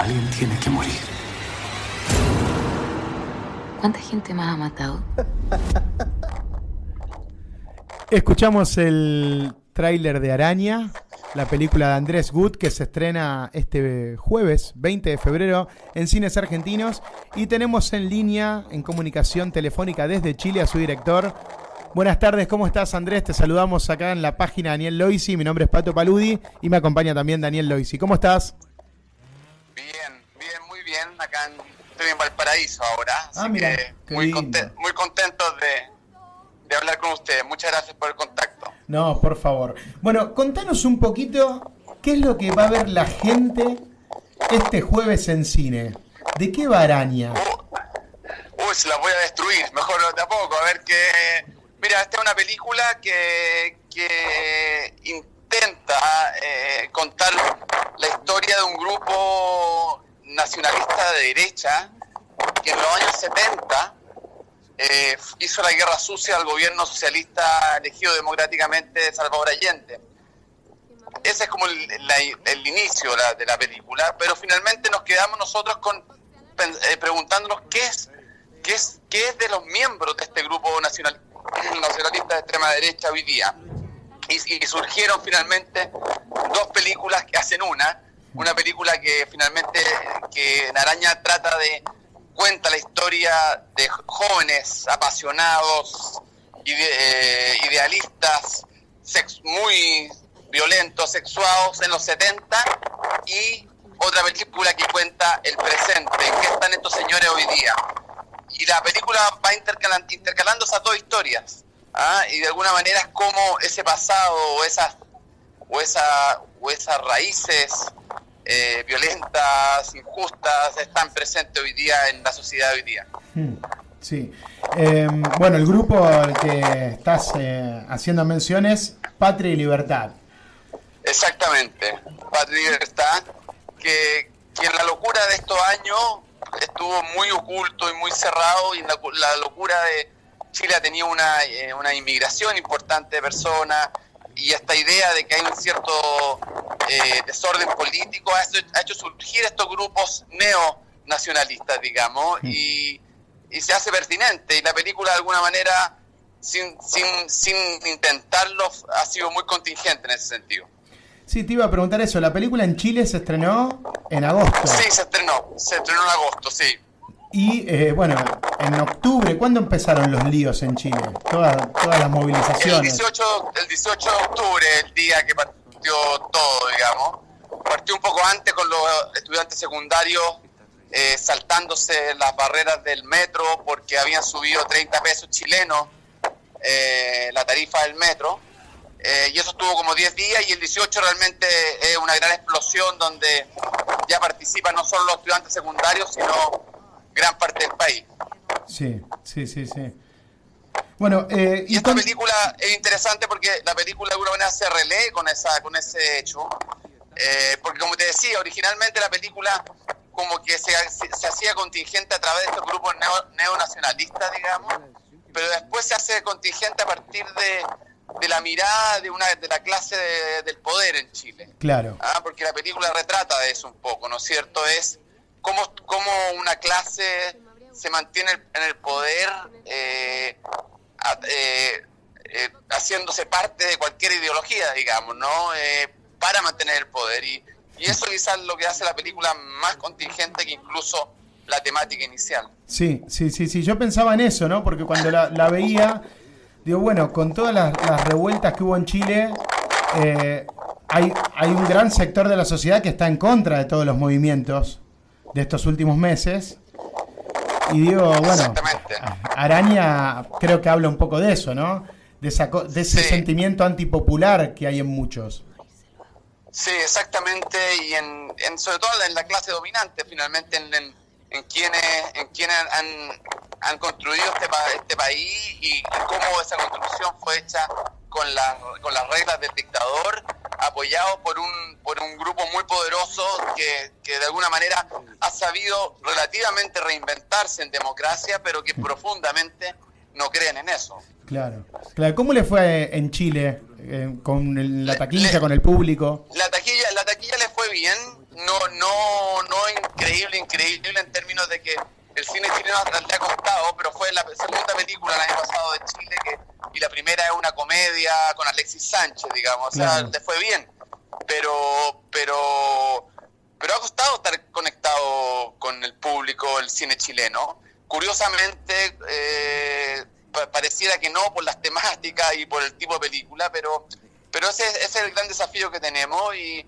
Alguien tiene que morir. ¿Cuánta gente más ha matado? Escuchamos el tráiler de Araña, la película de Andrés Gut, que se estrena este jueves 20 de febrero en cines argentinos. Y tenemos en línea, en comunicación telefónica desde Chile, a su director. Buenas tardes, ¿cómo estás, Andrés? Te saludamos acá en la página Daniel Loisi. Mi nombre es Pato Paludi y me acompaña también Daniel Loisi. ¿Cómo estás? Bien, muy bien. Estoy en Valparaíso ahora, así mira, que muy contentos de hablar con ustedes. Muchas gracias por el contacto. No, por favor. Bueno, contanos un poquito qué es lo que va a ver la gente este jueves en cine. ¿De qué va Araña? Se la voy a destruir, mejor de a poco. A ver qué... Mira, esta es una película que intenta contar la historia de un grupo nacionalista de derecha que en los años 70 hizo la guerra sucia al gobierno socialista elegido democráticamente de Salvador Allende. Ese es como el inicio de la película, pero finalmente nos quedamos nosotros preguntándonos qué es de los miembros de este grupo nacionalista de extrema derecha hoy día. Y surgieron finalmente dos películas que hacen una película que finalmente que en Araña cuenta la historia de jóvenes apasionados, idealistas, muy violentos, sexuados en los 70, y otra película que cuenta el presente, en qué están estos señores hoy día. Y la película va intercalando esas dos historias, y de alguna manera es como ese pasado o esas raíces violentas, injustas, están presentes hoy día en la sociedad de hoy día. Sí. Bueno, el grupo al que estás haciendo menciones, Patria y Libertad. Exactamente, Patria y Libertad, que en la locura de estos años estuvo muy oculto y muy cerrado, y la locura de Chile ha tenido una inmigración importante de personas, y esta idea de que hay un cierto desorden político ha hecho surgir estos grupos neonacionalistas, digamos, y se hace pertinente, y la película de alguna manera, sin intentarlo, ha sido muy contingente en ese sentido. Sí, te iba a preguntar eso. La película en Chile se estrenó en agosto. Sí, se estrenó en agosto, sí. Y bueno, en octubre, ¿cuándo empezaron los líos en Chile? Todas las movilizaciones. El 18 de octubre, el día que partió todo, digamos. Partió un poco antes con los estudiantes secundarios saltándose las barreras del metro porque habían subido 30 pesos chilenos la tarifa del metro. Y eso estuvo como 10 días, y el 18 realmente es una gran explosión donde ya participan no solo los estudiantes secundarios, sino gran parte del país. Sí. Bueno, y esta película es interesante porque la película de alguna manera se relee con ese hecho, porque como te decía, originalmente la película como que se hacía contingente a través de estos grupos neonacionalistas, digamos, pero después se hace contingente a partir de la mirada de la clase del poder en Chile. Claro. Porque la película retrata de eso un poco, ¿no es cierto? Es cómo una clase se mantiene en el poder haciéndose parte de cualquier ideología, digamos, ¿no? Para mantener el poder. Y eso quizás es lo que hace la película más contingente que incluso la temática inicial. Sí. Yo pensaba en eso, ¿no? Porque cuando la veía, digo, bueno, con todas las revueltas que hubo en Chile, hay un gran sector de la sociedad que está en contra de todos los movimientos de estos últimos meses. Y digo, bueno, Araña creo que habla un poco de eso, ¿no? De ese sentimiento antipopular que hay en muchos. Sí, exactamente, y sobre todo en la clase dominante, finalmente, en quienes han construido este país, y cómo esa construcción fue hecha con las reglas del dictador, apoyado por un grupo muy poderoso que de alguna manera ha sabido relativamente reinventarse en democracia, pero que profundamente no creen en eso. Claro. ¿Cómo le fue en Chile con la taquilla, con el público? La taquilla le fue bien, no increíble en términos de que el cine chileno le ha costado, pero fue la segunda película el año pasado de Chile y la primera es una comedia con Alexis Sánchez, digamos, o sea, le fue bien, pero ha costado estar conectado con el público el cine chileno. Curiosamente, pareciera que no por las temáticas y por el tipo de película, pero ese es el gran desafío que tenemos y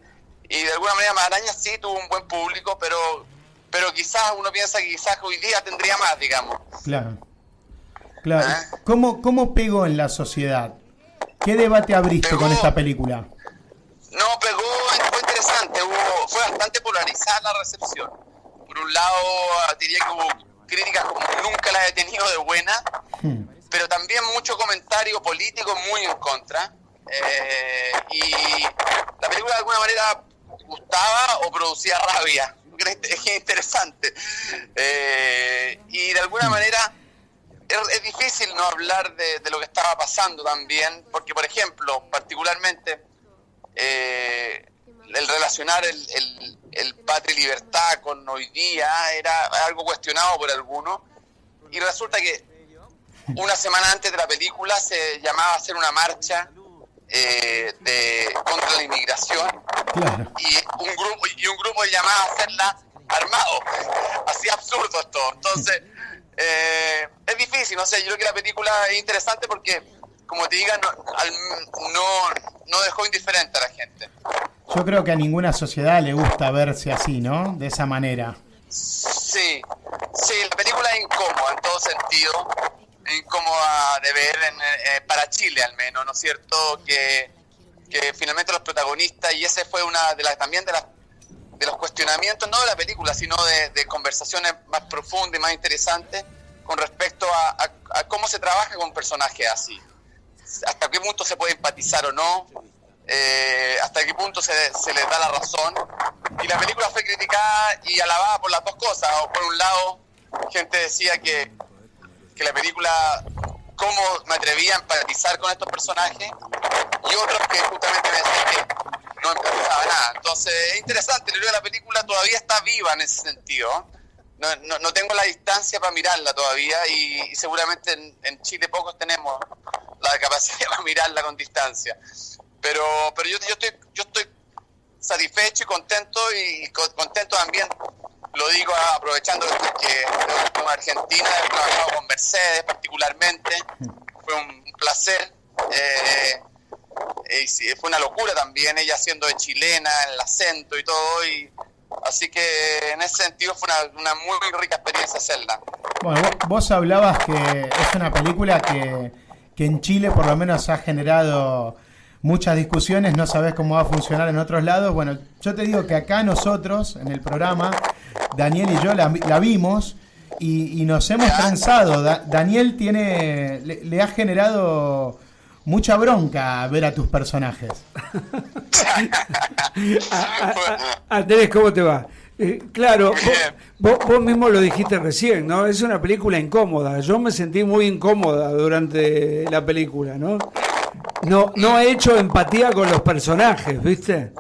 de alguna manera Maraña sí tuvo un buen público, pero quizás uno piensa que quizás hoy día tendría más, digamos. Claro. ¿Cómo pegó en la sociedad? ¿Qué debate abriste con esta película? No, pegó, fue interesante, fue bastante polarizada la recepción. Por un lado, diría que hubo críticas como nunca las he tenido de buena, pero también mucho comentario político muy en contra. Y la película de alguna manera gustaba o producía rabia. Es interesante. Y de alguna manera es difícil no hablar de lo que estaba pasando también, porque por ejemplo, particularmente el relacionar el patria y libertad con hoy día era algo cuestionado por algunos, y resulta que una semana antes de la película se llamaba a hacer una marcha contra la inmigración. Claro. y un grupo llamaba a hacerla armado. Así absurdo es todo. Entonces es difícil, no sé, yo creo que la película es interesante porque, como te diga, no dejó indiferente a la gente. Yo creo que a ninguna sociedad le gusta verse así, ¿no? De esa manera. Sí, la película es incómoda en todo sentido, incómoda de ver para Chile al menos, ¿no es cierto? Que finalmente los protagonistas, y ese fue una de los cuestionamientos, no de la película, sino de conversaciones más profundas y más interesantes con respecto a cómo se trabaja con personajes así. Hasta qué punto se puede empatizar o no, hasta qué punto se les da la razón. Y la película fue criticada y alabada por las dos cosas. Por un lado, gente decía que la película, cómo me atrevía a empatizar con estos personajes, y otros que justamente me decían que no empatizaba nada. Entonces es interesante, creo que la película todavía está viva en ese sentido. No tengo la distancia para mirarla todavía, y seguramente en Chile pocos tenemos la capacidad para mirarla con distancia. Pero yo estoy satisfecho y contento también, lo digo aprovechando que como Argentina he trabajado con Mercedes particularmente, fue un placer, y sí, fue una locura también, ella siendo de chilena, el acento y todo, y así que en ese sentido fue una muy rica experiencia hacerla. Bueno, vos hablabas que es una película que en Chile por lo menos ha generado muchas discusiones, no sabés cómo va a funcionar en otros lados. Bueno, yo te digo que acá nosotros, en el programa, Daniel y yo la vimos y nos hemos transado. Daniel le ha generado mucha bronca ver a tus personajes. Andrés, ¿cómo te va? Claro, vos mismo lo dijiste recién, ¿no? Es una película incómoda. Yo me sentí muy incómoda durante la película, ¿no? No he hecho empatía con los personajes, ¿viste?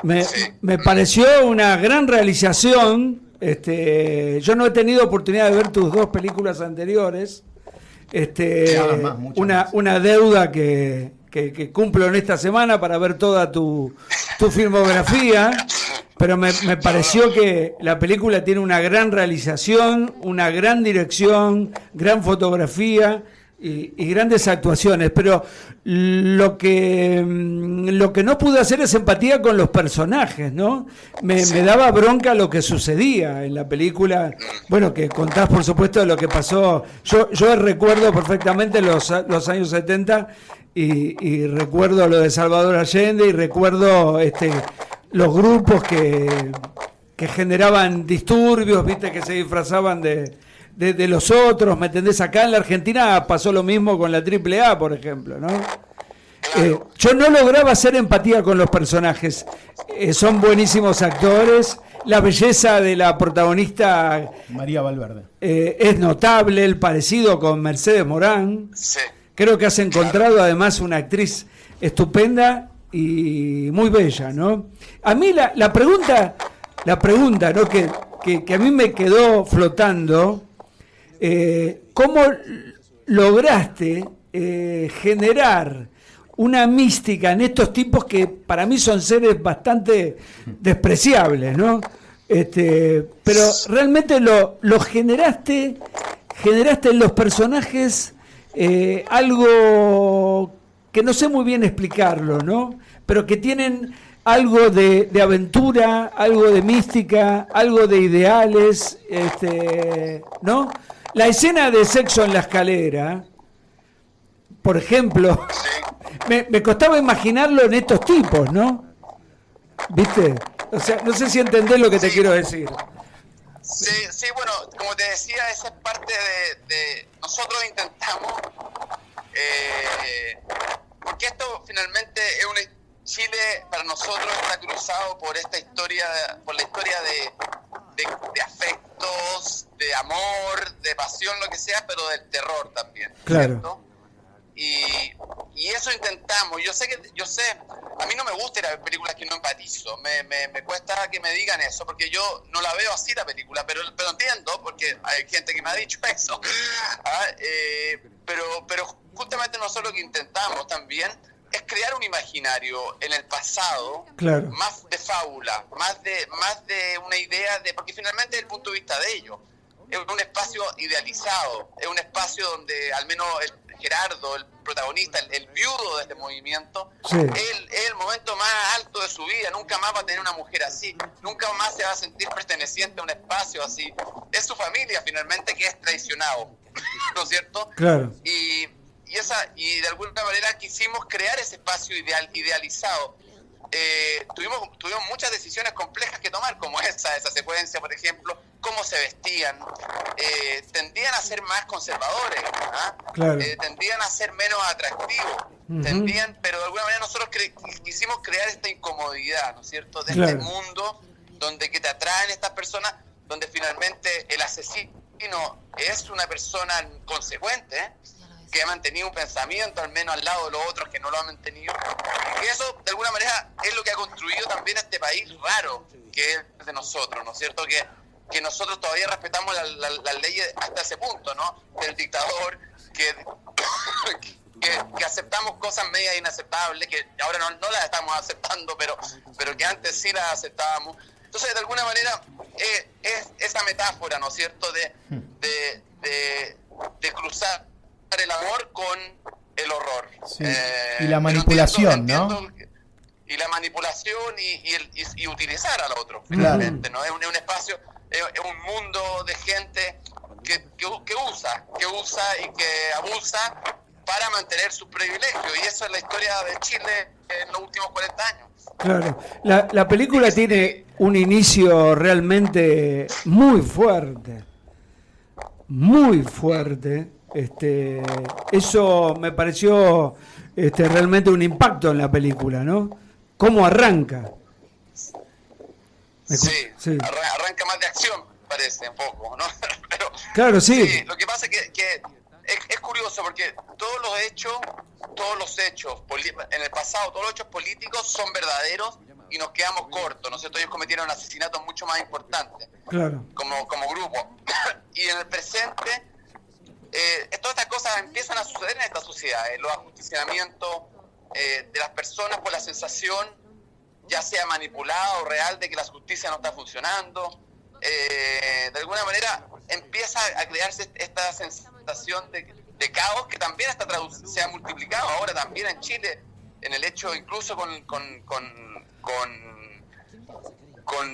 Me pareció una gran realización. Yo no he tenido oportunidad de ver tus dos películas anteriores. Una deuda que cumplo en esta semana para ver toda tu filmografía, pero me pareció que la película tiene una gran realización, una gran dirección, gran fotografía y grandes actuaciones, pero lo que no pude hacer es empatía con los personajes, ¿no? Me daba bronca lo que sucedía en la película. Bueno, que contás por supuesto lo que pasó. Yo recuerdo perfectamente los años 70 y recuerdo lo de Salvador Allende y recuerdo los grupos que generaban disturbios, viste, que se disfrazaban de los otros, ¿me entendés? Acá en la Argentina pasó lo mismo con la AAA, por ejemplo, ¿no? Yo no lograba hacer empatía con los personajes. Son buenísimos actores. La belleza de la protagonista María Valverde es notable, el parecido con Mercedes Morán. Sí. Creo que has encontrado además una actriz estupenda y muy bella, ¿no? A mí la pregunta, ¿no? Que que a mí me quedó flotando, ¿cómo lograste generar una mística en estos tipos que para mí son seres bastante despreciables, ¿no? Pero realmente lo generaste en los personajes algo que no sé muy bien explicarlo, ¿no? Pero que tienen algo de aventura, algo de mística, algo de ideales, ¿no? La escena de sexo en la escalera, por ejemplo, me costaba imaginarlo en estos tipos, ¿no? ¿Viste? O sea, no sé si entendés lo que te quiero decir. Sí, bueno, como te decía, esa es parte de nosotros intentamos, porque esto finalmente es Chile para nosotros está cruzado por esta historia, por la historia de afectos, de amor, de pasión, lo que sea, pero del terror también, claro. ¿cierto? Y eso intentamos. Yo sé, a mí no me gusta ir a ver películas que no empatizo. Me cuesta que me digan eso, porque yo no la veo así la película, pero entiendo, porque hay gente que me ha dicho eso. Pero justamente nosotros lo que intentamos también es crear un imaginario en el pasado, claro, más de fábula, más de una idea de, porque finalmente es el punto de vista de ellos. Es un espacio idealizado, es un espacio donde al menos Gerardo, el protagonista, el viudo de este movimiento, sí, es el momento más alto de su vida. Nunca más va a tener una mujer así, nunca más se va a sentir perteneciente a un espacio así. Es su familia finalmente que es traicionado, ¿no es cierto? Claro. Y de alguna manera quisimos crear ese espacio idealizado. Tuvimos muchas decisiones complejas que tomar, como esa secuencia, por ejemplo, cómo se vestían. Tendían a ser más conservadores, claro, tendían a ser menos atractivos, pero de alguna manera nosotros quisimos crear esta incomodidad, ¿no es cierto?, de este mundo donde que te atraen estas personas, donde finalmente el asesino es una persona consecuente, que ha mantenido un pensamiento al menos al lado de los otros que no lo han mantenido, y eso de alguna manera es lo que ha construido también este país raro que es de nosotros, ¿no es cierto?, que nosotros todavía respetamos las leyes hasta ese punto, ¿no?, del dictador, que aceptamos cosas medias inaceptables, que ahora no las estamos aceptando, pero que antes sí las aceptábamos. Entonces, de alguna manera, es esa metáfora, ¿no es cierto?, de cruzar el amor con el horror. Sí. Y la manipulación, ¿no? Y la manipulación y utilizar al otro, finalmente, ¿no? Es un espacio, es un mundo de gente que usa y que abusa para mantener sus privilegios, y eso es la historia de Chile en los últimos 40 años. Claro, la película tiene un inicio realmente muy fuerte, eso me pareció realmente un impacto en la película, ¿no? ¿Cómo arranca? Sí. Arranca más de acción, parece, un poco, ¿no? Pero, claro, sí. Lo que pasa es que es curioso, porque todos los hechos en el pasado, todos los hechos políticos son verdaderos y nos quedamos cortos, ¿no es cierto? Ellos cometieron asesinatos mucho más importantes, claro, como grupo. Y en el presente, todas estas cosas empiezan a suceder en esta sociedad, los ajusticiamientos de las personas por la sensación, ya sea manipulada o real, de que la justicia no está funcionando. De alguna manera empieza a crearse esta sensación de caos que también se ha multiplicado ahora también en Chile, en el hecho incluso con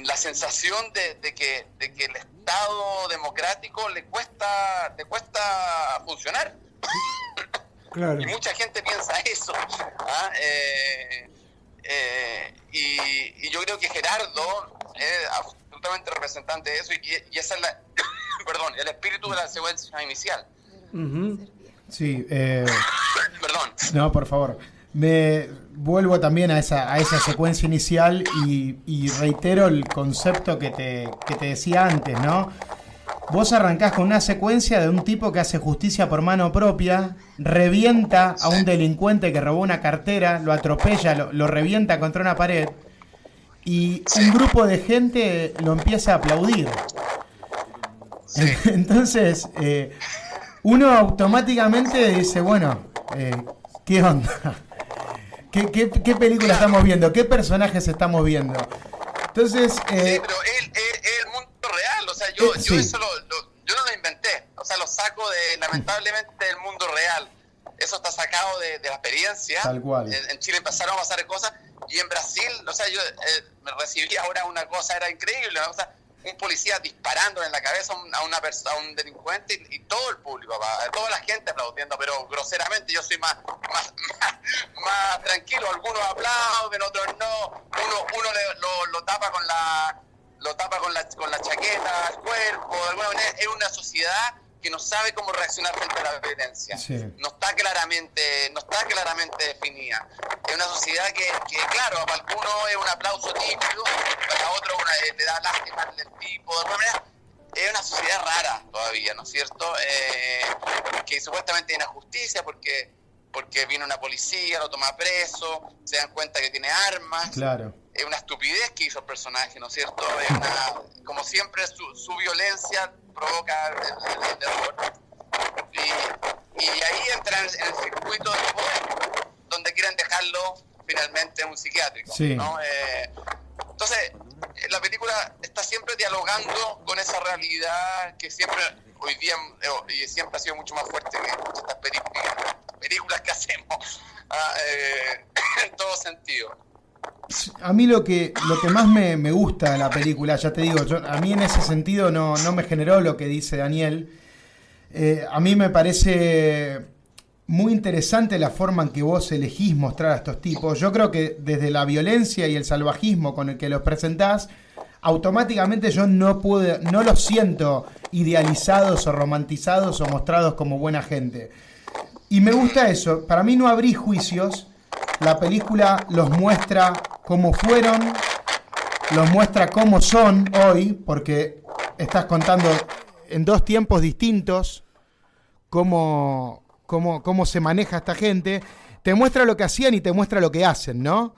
la sensación de que el Estado democrático le cuesta funcionar. Claro. Y mucha gente piensa eso. Y yo creo que Gerardo es absolutamente representante de eso, y esa es el espíritu de la secuencia inicial. Sí. Perdón. No, por favor. Me vuelvo también a esa secuencia inicial y reitero el concepto que te decía antes, ¿no? Vos arrancás con una secuencia de un tipo que hace justicia por mano propia, revienta a un delincuente que robó una cartera, lo atropella, lo revienta contra una pared, y un grupo de gente lo empieza a aplaudir. Sí. Entonces, uno automáticamente dice, bueno, ¿qué onda? ¿Qué película estamos viendo? ¿Qué personajes estamos viendo? Entonces... sí, pero es el mundo real, o sea, yo eso yo no lo inventé, o sea, lo saco lamentablemente del mundo real. Eso está sacado de la experiencia. Tal cual. En Chile empezaron a pasar cosas, y en Brasil, o sea, yo me recibí ahora una cosa, era increíble, o sea, un policía disparando en la cabeza a un delincuente y todo el público, toda la gente aplaudiendo, pero groseramente. Yo soy más tranquilo, algunos aplauden, otros no, uno lo tapa con la chaqueta al cuerpo. De alguna manera es una sociedad que no sabe cómo reaccionar frente a la violencia. Sí. No está claramente definida. Es una sociedad que claro, para algunos es un aplauso típico, para otros le da lástima del tipo. De alguna manera es una sociedad rara todavía, ¿no es cierto? Que supuestamente hay una justicia porque viene una policía, lo toma preso, se dan cuenta que tiene armas. Claro. Es una estupidez que hizo el personaje, ¿no es cierto? Como siempre, su violencia provoca el error. Y ahí entran en el circuito del poder, donde quieren dejarlo finalmente en un psiquiátrico. Sí. ¿No? Entonces, la película está siempre dialogando con esa realidad que siempre, hoy día, y siempre ha sido mucho más fuerte que muchas de estas películas que hacemos, en todo sentido. A mí lo que más me gusta de la película, ya te digo, a mí en ese sentido no me generó lo que dice Daniel. A mí me parece muy interesante la forma en que vos elegís mostrar a estos tipos. Yo creo que desde la violencia y el salvajismo con el que los presentás, automáticamente yo no los siento idealizados o romantizados o mostrados como buena gente. Y me gusta eso. Para mí no abrís juicios. La película los muestra cómo fueron, los muestra cómo son hoy, porque estás contando en dos tiempos distintos cómo se maneja esta gente. Te muestra lo que hacían y te muestra lo que hacen, ¿no?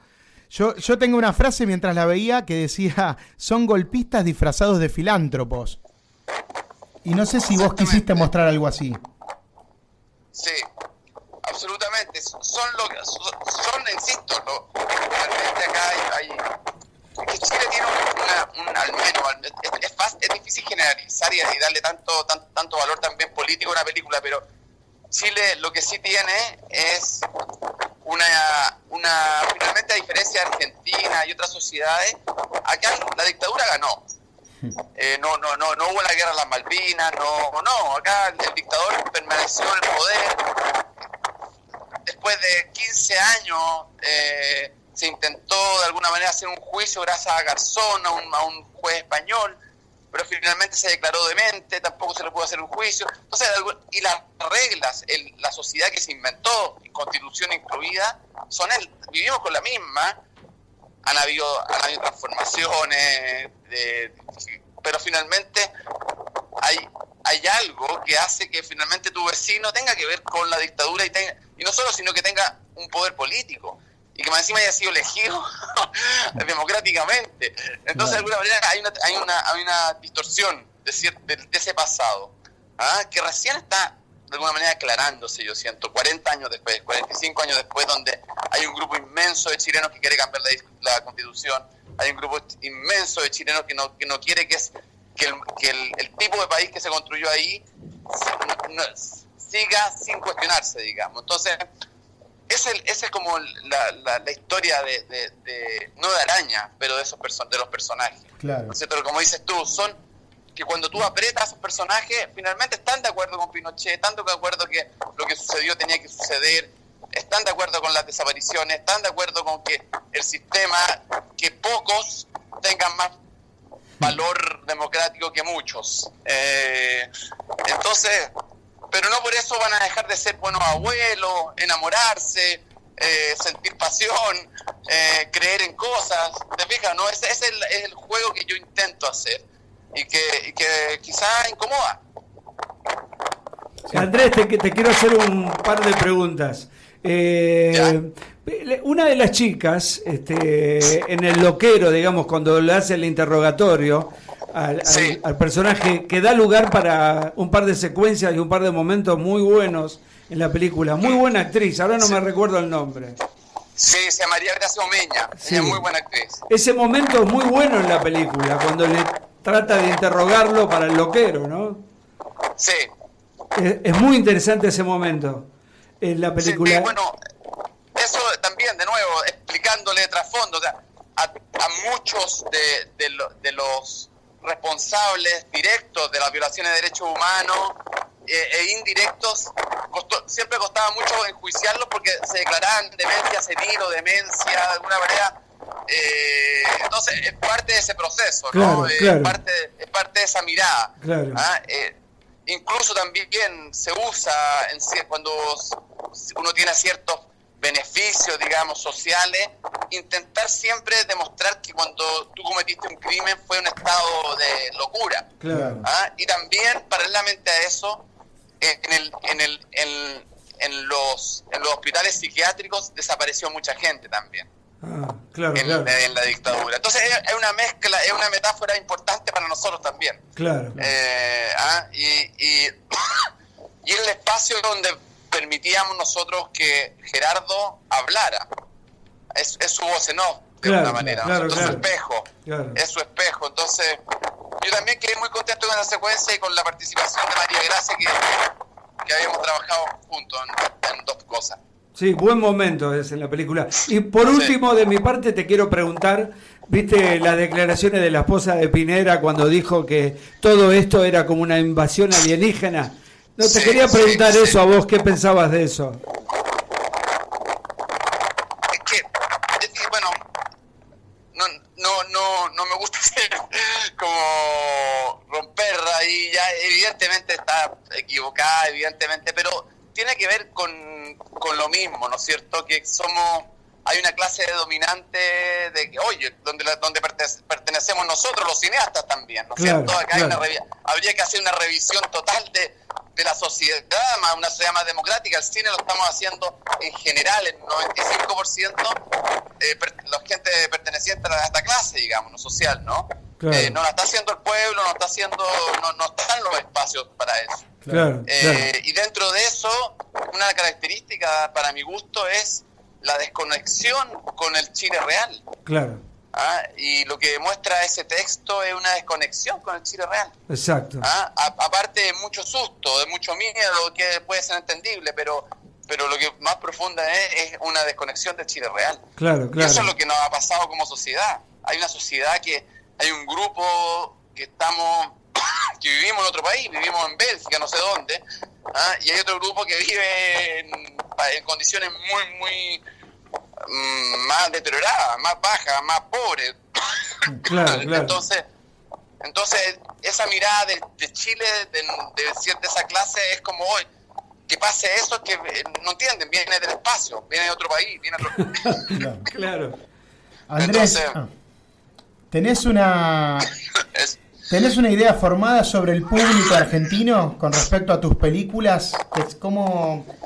Yo tengo una frase mientras la veía que decía, son golpistas disfrazados de filántropos. Y no sé si vos quisiste mostrar algo así. Sí. Absolutamente, insisto, realmente acá hay que Chile tiene al menos, es difícil generalizar y darle tanto valor también político a una película, pero Chile lo que sí tiene es finalmente, a diferencia de Argentina y otras sociedades, acá la dictadura ganó. No hubo la guerra de las Malvinas, acá el dictador permaneció en el poder. Después de 15 años se intentó de alguna manera hacer un juicio gracias a Garzón, a un juez español, pero finalmente se declaró demente, tampoco se le pudo hacer un juicio. Entonces, y las reglas, la sociedad que se inventó, constitución incluida, vivimos con la misma. Han habido transformaciones, pero finalmente hay algo que hace que finalmente tu vecino tenga que ver con la dictadura y no solo, sino que tenga un poder político y que más encima haya sido elegido democráticamente. Entonces, de alguna manera hay una distorsión de ese pasado, que recién está de alguna manera aclarándose, yo siento, 40 años después, 45 años después, donde hay un grupo inmenso de chilenos que quiere cambiar la constitución, hay un grupo inmenso de chilenos que no quiere que el tipo de país que se construyó ahí siga sin cuestionarse, digamos. Entonces, esa es como la historia de no de Araña, pero de los personajes. Claro. ¿No es cierto? Como dices tú, son que cuando tú apretas a esos personajes, finalmente están de acuerdo con Pinochet, están de acuerdo que lo que sucedió tenía que suceder, están de acuerdo con las desapariciones, están de acuerdo con que el sistema, que pocos tengan más valor democrático que muchos. Entonces, pero no por eso van a dejar de ser buenos abuelos, enamorarse, sentir pasión, creer en cosas. ¿Te fijas? ¿No? Ese es el juego que yo intento hacer y que quizás incomoda. Andrés, te quiero hacer un par de preguntas. Una de las chicas, en el loquero, digamos, cuando le hace el interrogatorio al personaje, que da lugar para un par de secuencias y un par de momentos muy buenos en la película. Muy buena actriz, ahora no me recuerdo el nombre. Sí, se llamaría Gracia Omeña. Sí. Ella es muy buena actriz. Ese momento es muy bueno en la película, cuando le trata de interrogarlo para el loquero, ¿no? Sí. Es muy interesante ese momento en la película. Sí, bueno, eso también, de nuevo, explicándole de trasfondo, o sea, a muchos de los responsables directos de las violaciones de derechos humanos e indirectos, siempre costaba mucho enjuiciarlos porque se declaraban demencia senil o demencia de alguna manera. Entonces es parte de ese proceso, ¿no? Claro. Es parte de esa mirada. Claro. Incluso también se usa cuando uno tiene ciertos beneficios, digamos, sociales, intentar siempre demostrar que cuando tú cometiste un crimen fue un estado de locura. Claro. Y también, paralelamente a eso, en los hospitales psiquiátricos desapareció mucha gente también. Claro. En la dictadura. Entonces es una mezcla, es una metáfora importante para nosotros también. Claro. Y el espacio donde permitíamos nosotros que Gerardo hablara. Es su voz en off, de alguna manera. Es su espejo. Claro. Es su espejo. Entonces, yo también quedé muy contento con la secuencia y con la participación de María Gracia, que habíamos trabajado juntos en dos cosas. Sí, buen momento es en la película. Y por último, de mi parte, te quiero preguntar, ¿viste las declaraciones de la esposa de Pinera cuando dijo que todo esto era como una invasión alienígena? No, te quería preguntar eso a vos, ¿qué pensabas de eso? Es que bueno, no me gusta hacer como romper ahí, ya evidentemente está equivocada, evidentemente, pero tiene que ver con lo mismo, ¿no es cierto? Que hay una clase dominante de que, oye, donde pertenecemos nosotros, los cineastas también, ¿no es cierto? Acá habría que hacer una revisión total de la sociedad, una sociedad más democrática. El cine lo estamos haciendo en general, el 95% la gente perteneciente a esta clase, digamos, no social, ¿no? Claro. No la está haciendo el pueblo, no están los espacios para eso. Claro. Y dentro de eso, una característica para mi gusto es la desconexión con el Chile real. Claro. Y lo que demuestra ese texto es una desconexión con el Chile real. Exacto. Aparte de mucho susto, de mucho miedo, que puede ser entendible, pero lo que más profunda es una desconexión del Chile real. Claro. Y eso es lo que nos ha pasado como sociedad. Hay una sociedad hay un grupo que vivimos en otro país, vivimos en Bélgica, no sé dónde, y hay otro grupo que vive en condiciones muy, muy más deterioradas, más bajas, más pobres. Claro. Entonces, esa mirada de Chile, de esa clase, es como hoy. Que pase eso es que no entienden, viene del espacio, viene de otro país, viene de otro... Claro. Andrés, ¿tenés una idea formada sobre el público argentino con respecto a tus películas?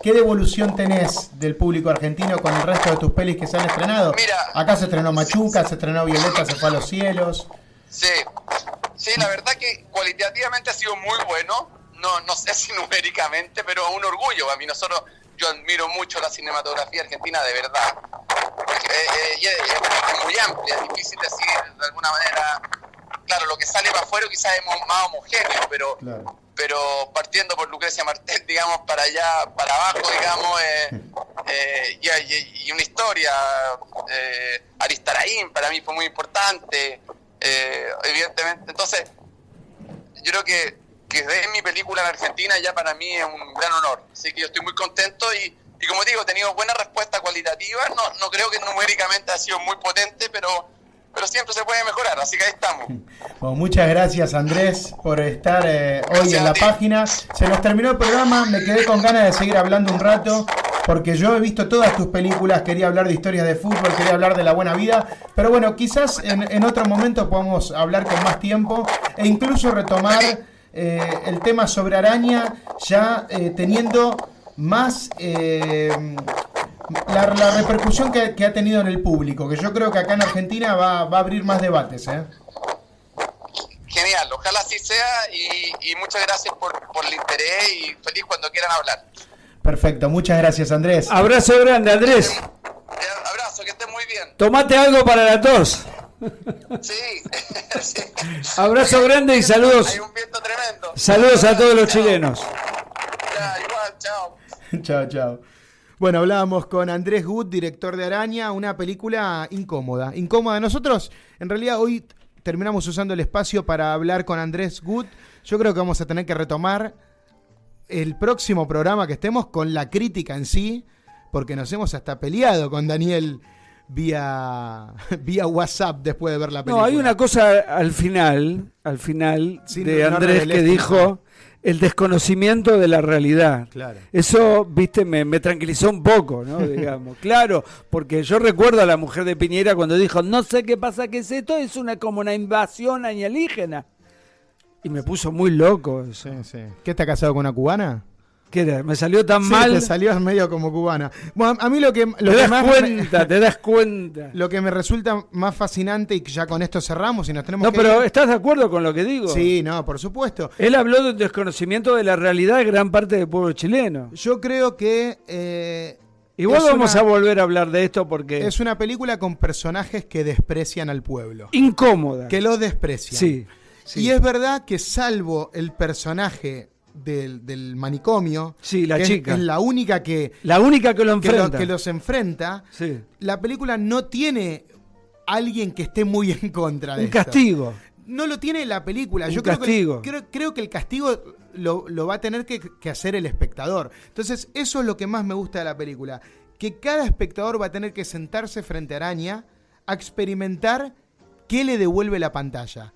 ¿Qué devolución tenés del público argentino con el resto de tus pelis que se han estrenado? Mira, acá se estrenó Machuca, se estrenó Violeta, se fue a los cielos. Sí, la verdad que cualitativamente ha sido muy bueno. No sé si numéricamente, pero un orgullo a mí. Yo admiro mucho la cinematografía argentina, de verdad. Porque es muy amplia, es difícil decir de alguna manera. Claro, lo que sale para afuera quizás es más homogéneo, pero partiendo por Lucrecia Martel, digamos, para allá, para abajo, digamos, y una historia. Aristarain para mí fue muy importante, evidentemente. Entonces, yo creo que ver mi película en Argentina ya para mí es un gran honor. Así que yo estoy muy contento y como digo, he tenido buena respuesta cualitativa. No creo que numéricamente ha sido muy potente, pero siempre se puede mejorar, así que ahí estamos. Bueno, muchas gracias, Andrés, por estar hoy en la página. Se nos terminó el programa, me quedé con ganas de seguir hablando un rato, porque yo he visto todas tus películas, quería hablar de historias de fútbol, quería hablar de la buena vida, pero bueno, quizás en otro momento podamos hablar con más tiempo e incluso retomar el tema sobre Araña, ya teniendo más la repercusión que ha tenido en el público, que yo creo que acá en Argentina va a abrir más debates, ¿eh? Genial, ojalá así sea y muchas gracias por el interés y feliz cuando quieran hablar. Perfecto, muchas gracias, Andrés. Abrazo grande, Andrés. Abrazo, que estés muy bien. Tomate algo para la tos. Sí, sí. Abrazo grande y saludos. Hay un viento tremendo. Saludos a todos los chilenos. Ya, igual, chao. Chao, chao. Bueno, hablábamos con Andrés Gut, director de Araña, una película incómoda. Incómoda. Nosotros, en realidad, hoy terminamos usando el espacio para hablar con Andrés Gut. Yo creo que vamos a tener que retomar el próximo programa que estemos con la crítica en sí, porque nos hemos hasta peleado con Daniel vía WhatsApp después de ver la película. No, hay una cosa al final Sí, de no Andrés revelés que tu dijo nombre. el desconocimiento de la realidad. Claro. Eso, viste, me tranquilizó un poco, ¿no? Digamos. Claro, porque yo recuerdo a la mujer de Piñera cuando dijo, no sé qué pasa, que es esto, es como una invasión alienígena. Y me puso muy loco eso. Sí, sí. ¿Qué, está casado con una cubana? ¿Qué era? Me salió tan Sí, mal. te salió medio como cubana. Bueno, a mí lo que Te das cuenta, te das cuenta. Lo que me resulta más fascinante, y que ya con esto cerramos y nos tenemos No, que pero ir. ¿estás de acuerdo con lo que digo? Sí, no, por supuesto. Él habló de un desconocimiento de la realidad de gran parte del pueblo chileno. Yo creo que Igual es vamos una- a volver a hablar de esto porque es una película con personajes que desprecian al pueblo, incómoda. que lo desprecian. Sí, sí. Y es verdad que salvo el personaje del manicomio, Sí, la que chica. es la única que La única que lo enfrenta. que los enfrenta, Sí. la película no tiene alguien que esté muy en contra de Un esto. castigo. No lo tiene la película. Un Yo castigo. creo que el castigo lo va a tener que hacer el espectador. Entonces, eso es lo que más me gusta de la película. Que cada espectador va a tener que sentarse frente a Araña a experimentar qué le devuelve la pantalla.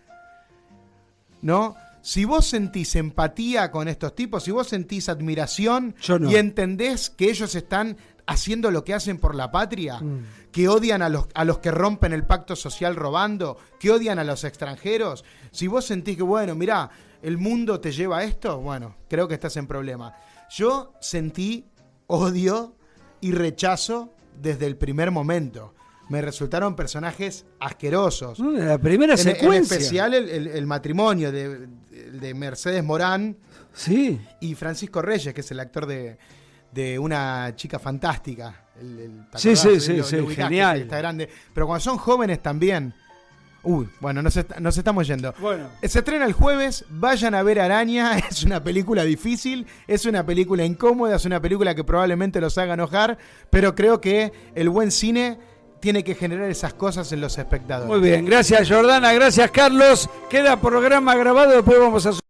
¿No? Si vos sentís empatía con estos tipos, si vos sentís admiración Yo no. y entendés que ellos están haciendo lo que hacen por la patria, que odian a los que rompen el pacto social robando, que odian a los extranjeros, si vos sentís que, bueno, mirá, el mundo te lleva a esto, bueno, creo que estás en problema. Yo sentí odio y rechazo desde el primer momento. Me resultaron personajes asquerosos. La primera En secuencia. especial el matrimonio de Mercedes Morán Sí. y Francisco Reyes, que es el actor de Una chica fantástica. ¿Te Sí, acordás? sí, Lo sí, ubicás, genial. que está grande. Pero cuando son jóvenes también. Bueno, nos estamos yendo. Bueno. Se estrena el jueves, vayan a ver Araña, es una película difícil, es una película incómoda, es una película que probablemente los haga enojar, pero creo que el buen cine tiene que generar esas cosas en los espectadores. Muy bien, gracias Jordana, gracias Carlos. Queda programa grabado, después vamos a